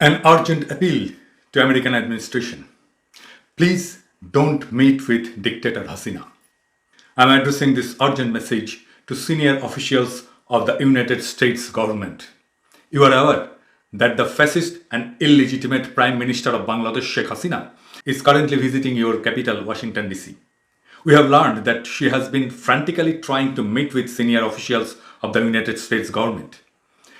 An urgent appeal to American administration. Please don't meet with Dictator Hasina. I'm addressing this urgent message to senior officials of the United States government. You are aware that the fascist and illegitimate Prime Minister of Bangladesh Sheikh Hasina is currently visiting your capital, Washington DC. We have learned that she has been frantically trying to meet with senior officials of the United States government.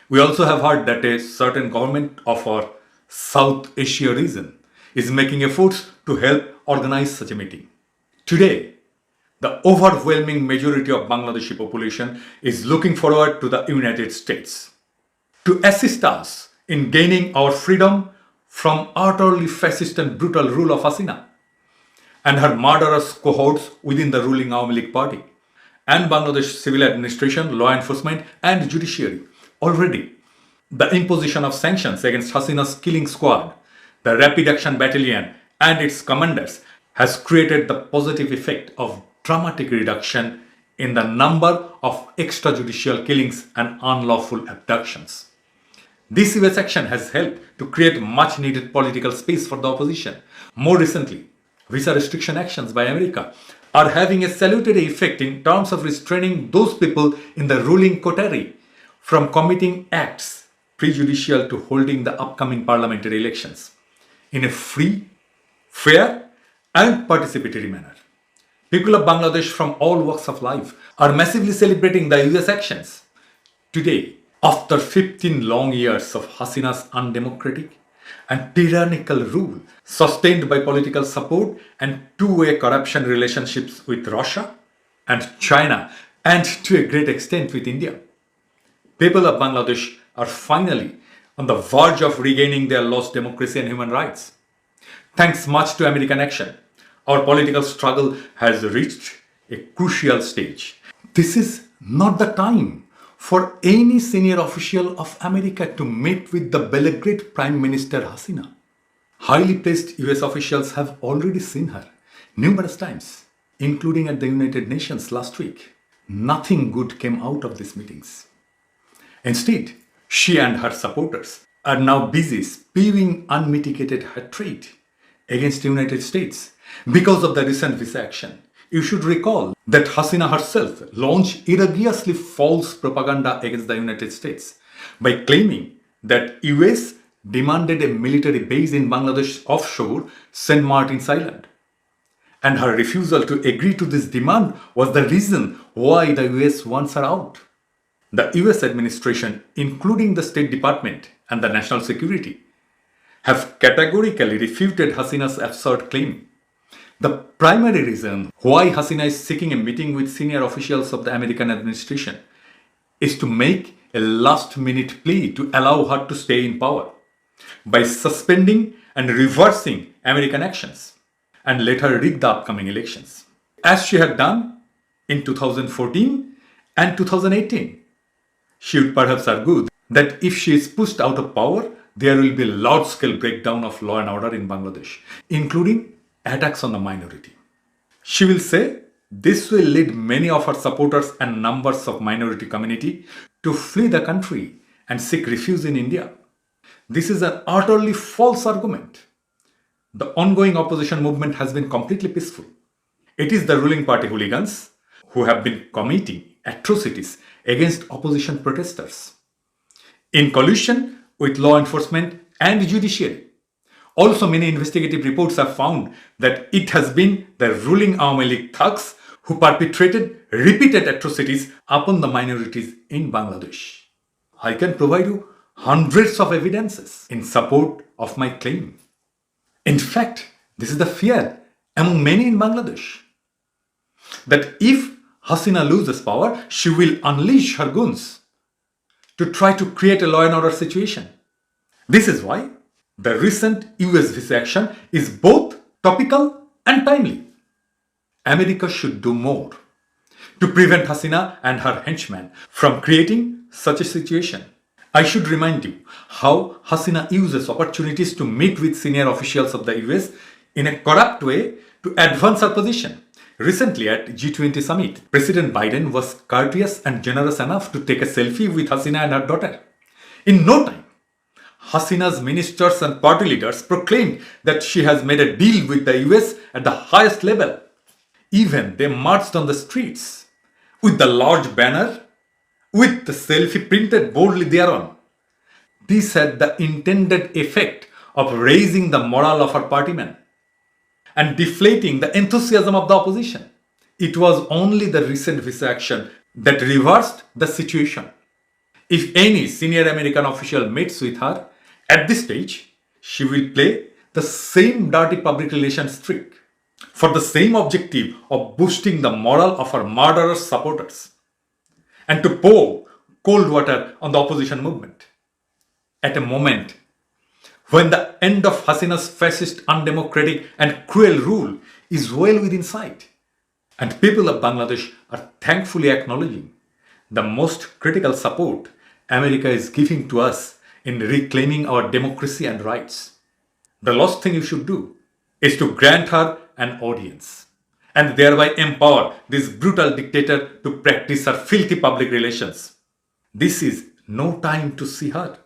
We also have heard that a certain government of our South Asia region is making efforts to help organize such a meeting. Today, the overwhelming majority of Bangladeshi population is looking forward to the United States to assist us in gaining our freedom from utterly fascist and brutal rule of Hasina and her murderous cohorts within the ruling Awami League party and Bangladesh civil administration, law enforcement and judiciary. Already, the imposition of sanctions against Hasina's killing squad, the Rapid Action Battalion and its commanders has created the positive effect of dramatic reduction in the number of extrajudicial killings and unlawful abductions. This US action has helped to create much needed political space for the opposition. More recently, visa restriction actions by America are having a salutary effect in terms of restraining those people in the ruling coterie from committing acts prejudicial to holding the upcoming parliamentary elections in a free, fair and participatory manner. People of Bangladesh from all walks of life are massively celebrating the US actions. Today, after 15 long years of Hasina's undemocratic and tyrannical rule, sustained by political support and two-way corruption relationships with Russia and China, and to a great extent with India, people of Bangladesh are finally on the verge of regaining their lost democracy and human rights. Thanks much to American action, our political struggle has reached a crucial stage. This is not the time for any senior official of America to meet with the Belgrade Prime Minister Hasina. Highly placed US officials have already seen her numerous times, including at the United Nations last week. Nothing good came out of these meetings. Instead, she and her supporters are now busy spewing unmitigated hatred against the United States because of the recent visa action. You should recall that Hasina herself launched egregiously false propaganda against the United States by claiming that US demanded a military base in Bangladesh offshore St. Martin's Island. And her refusal to agree to this demand was the reason why the US wants her out. The US administration, including the State Department and the National Security, have categorically refuted Hasina's absurd claim. The primary reason why Hasina is seeking a meeting with senior officials of the American administration is to make a last-minute plea to allow her to stay in power by suspending and reversing American actions and let her rig the upcoming elections, as she had done in 2014 and 2018. She would perhaps argue that if she is pushed out of power, there will be a large-scale breakdown of law and order in Bangladesh, including attacks on the minority. She will say this will lead many of her supporters and members of minority community to flee the country and seek refuge in India. This is an utterly false argument. The ongoing opposition movement has been completely peaceful. It is the ruling party hooligans who have been committing atrocities against opposition protesters in collusion with law enforcement and judiciary. Also, many investigative reports have found that it has been the ruling Awami League thugs who perpetrated repeated atrocities upon the minorities in Bangladesh. I can provide you hundreds of evidences in support of my claim. In fact, this is the fear among many in Bangladesh, that if Hasina loses power, she will unleash her goons to try to create a law and order situation. This is why the recent US visa action is both topical and timely. America should do more to prevent Hasina and her henchmen from creating such a situation. I should remind you how Hasina uses opportunities to meet with senior officials of the US in a corrupt way to advance her position. Recently at G20 summit, President Biden was courteous and generous enough to take a selfie with Hasina and her daughter. In no time, Hasina's ministers and party leaders proclaimed that she has made a deal with the US at the highest level. Even they marched on the streets with the large banner with the selfie printed boldly thereon. This had the intended effect of raising the morale of her partymen and deflating the enthusiasm of the opposition. It was only the recent visa action that reversed the situation. If any senior American official meets with her at this stage, she will play the same dirty public relations trick for the same objective of boosting the morale of her murderous supporters and to pour cold water on the opposition movement. At a moment when the end of Hasina's fascist, undemocratic, and cruel rule is well within sight, and people of Bangladesh are thankfully acknowledging the most critical support America is giving to us in reclaiming our democracy and rights. The last thing you should do is to grant her an audience and thereby empower this brutal dictator to practice her filthy public relations. This is no time to see her.